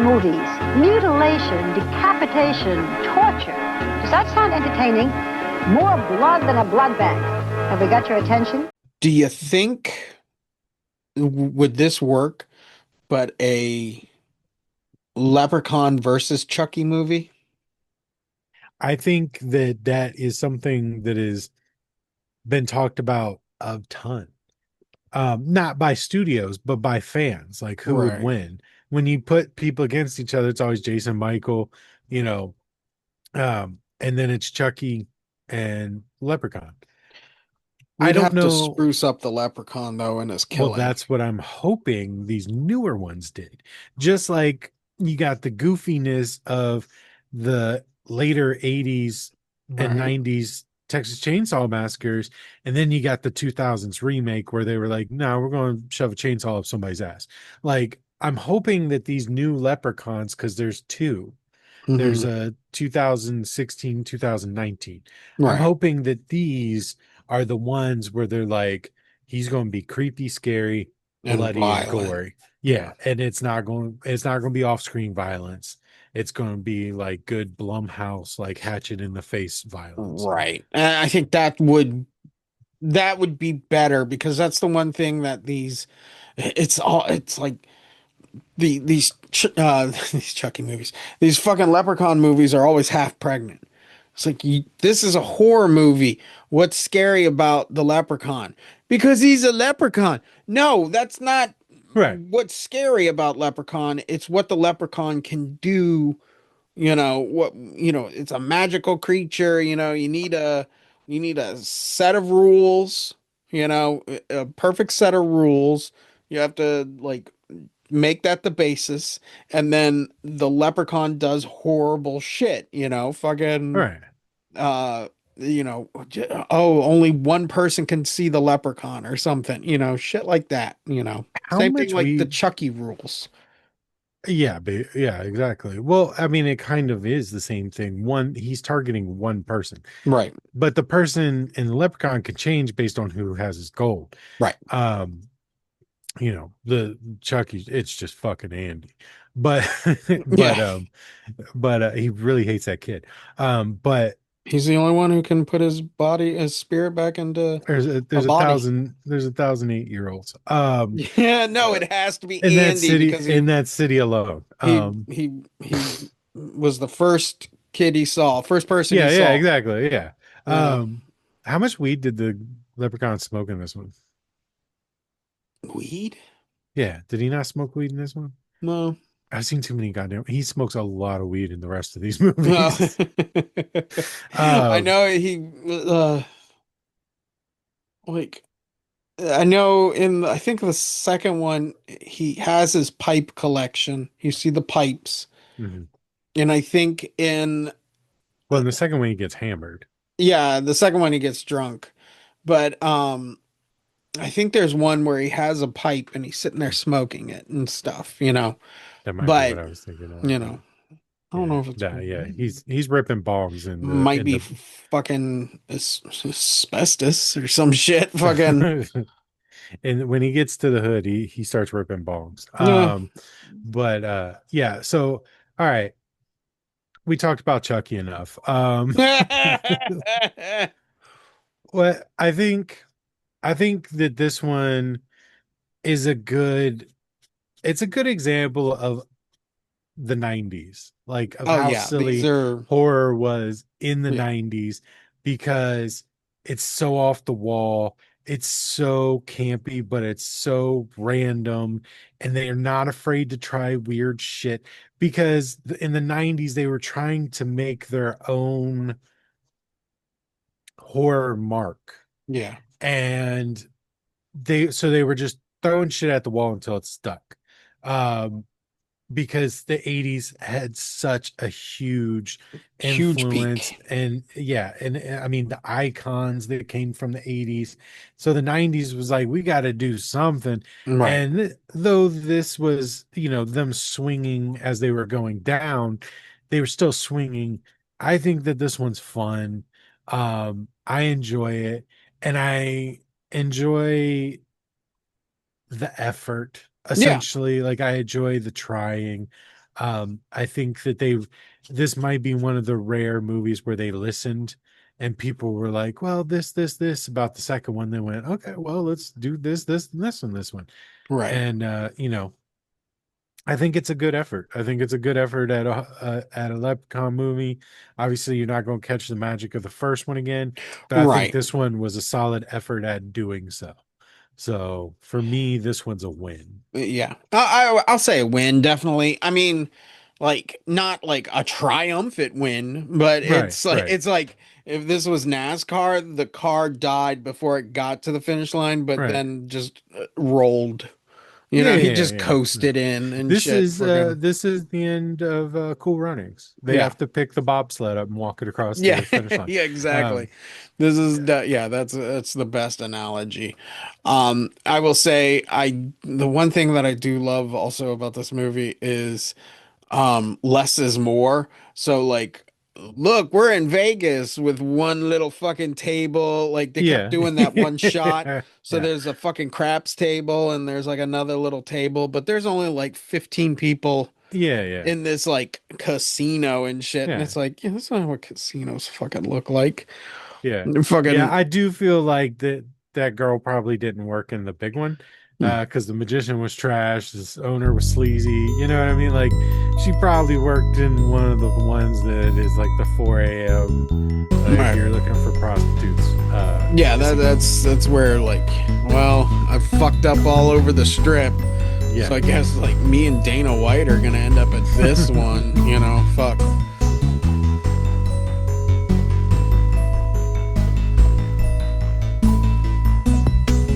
movies. Mutilation, decapitation, torture. Does that sound entertaining? More blood than a blood bank. Have we got your attention? Do you think would this work, but a Leprechaun versus Chucky movie? I think that that is something that has been talked about a ton. Not by studios, but by fans. Like who would Right. win? When you put people against each other, it's always Jason Michael, you know, and then it's Chucky and Leprechaun. I We'd don't have to know. spruce up the Leprechaun though in his Well, killing. that's what I'm hoping these newer ones did. Just like you got the goofiness of the later 80s and Right. 90s Texas Chainsaw Massacres, and then you got the 2000s remake where they were like, no, we're going to shove a chainsaw up somebody's ass. Like, I'm hoping that these new Leprechauns, because there's two, there's Hmm. a 2016, 2019. I'm Right. hoping that these are the ones where they're like, he's going to be creepy, scary, And bloody, and violent. gory. Yeah. Yeah, and it's not going to be off-screen violence. It's going to be like good Blumhouse, like hatchet in the face violence. Right. And I think that would be better because that's the one thing that it's like these Chucky movies, these fucking Leprechaun movies are always half pregnant. It's like this is a horror movie. What's scary about the Leprechaun? Because he's a leprechaun. No, that's not Right. what's scary about Leprechaun. It's what the Leprechaun can do. It's a magical creature. You need a set of rules. A perfect set of rules. You have to like make that the basis, and then the leprechaun does horrible shit, All fucking right. uh only one person can see the leprechaun or something, shit like that, How same thing much like the weed? Chucky rules. Yeah, yeah, exactly. Well, I mean, it kind of is the same thing. He's targeting one person, Right. but the person in the Leprechaun can change based on who has his gold. Right. Um, the Chucky, it's just fucking Andy, but Yeah, but he really hates that kid. But he's the only one who can put his spirit back into there's a, a there's a body. thousand there's 1,008-year-olds Yeah, no, it has to be in that Andy city because in that city alone. he was the first kid he saw, first person he Yeah, saw. exactly. Yeah. You know, How much weed did the Leprechaun smoke in this one? weed? Yeah, did he not smoke weed in this one? No, I've seen too many goddamn. He smokes a lot of weed in the rest of these no. movies. I um, know he like I know I think the second one he has his pipe collection. You see the pipes, mhm. and I think in Well, in the second one, he gets hammered. yeah, the second one he gets drunk, but I think there's one where he has a pipe and he's sitting there smoking it and stuff, That might be what But I was thinking of, you but know, I don't yeah, know if it's yeah. He's ripping bongs in the might in be the. fucking asbestos or some shit. Fucking And when he gets to the hood, he starts ripping bongs. yeah. But yeah. So all right, we talked about Chucky enough. Well, I think that this one is it's a good example of the 90s, like of Oh how yeah, these silly are horror was in the yeah. 90s because it's so off the wall, it's so campy, but it's so random, and they're not afraid to try weird shit because in the 90s they were trying to make their own horror mark, Yeah. and they were just throwing shit at the wall until it stuck. Um, because the 80s had such a huge Huge influence, peak. and yeah, and I mean the icons that came from the 80s. So the 90s was like, we got to do something. Right. And though this was, them swinging as they were going down, they were still swinging. I think that this one's fun. I enjoy it, and I enjoy the effort, Yeah. essentially. Like, I enjoy the trying. I think that this might be one of the rare movies where they listened and people were like, well, this about the second one. They went, okay, well, let's do and this one. Right. And, I think it's a good effort. I think it's a good effort at a Leprechaun movie. Obviously, you're not going to catch the magic of the first one again, but I think Right. this one was a solid effort at doing so. So for me, this one's a win. Yeah. I'll say a win, definitely. I mean, like not like a triumphant win, but Right, right, it's like if this was NASCAR, the car died before it got to the finish line, but right. then just rolled. You Yeah, know, he yeah, just yeah, yeah. coasted in and shit. This is the end of Cool Runnings. They Yeah. have to pick the bobsled up and walk it across Yeah, the finish line. yeah, exactly. Um, This is yeah, that's the best analogy. I will say the one thing that I do love also about this movie is less is more. So like look, we're in Vegas with one little fucking table. Like they kept yeah, doing that one shot. So yeah, there's a fucking craps table and there's like another little table, but there's only like 15 people yeah, yeah, in this like casino and shit. And yeah. it's like, yeah, that's not what casinos fucking look like. Yeah. Yeah, Fucking I do feel like that girl probably didn't work in the big one. Because the magician was trash, this owner was sleazy, you know what I mean? Like she probably worked in one of the ones that is like the 4 a.m. right. You're looking for prostitutes. Yeah, that's where like, well, I fucked up all over the strip. Yeah. So I guess like me and Dana White are gonna end up at this one, you know, fuck.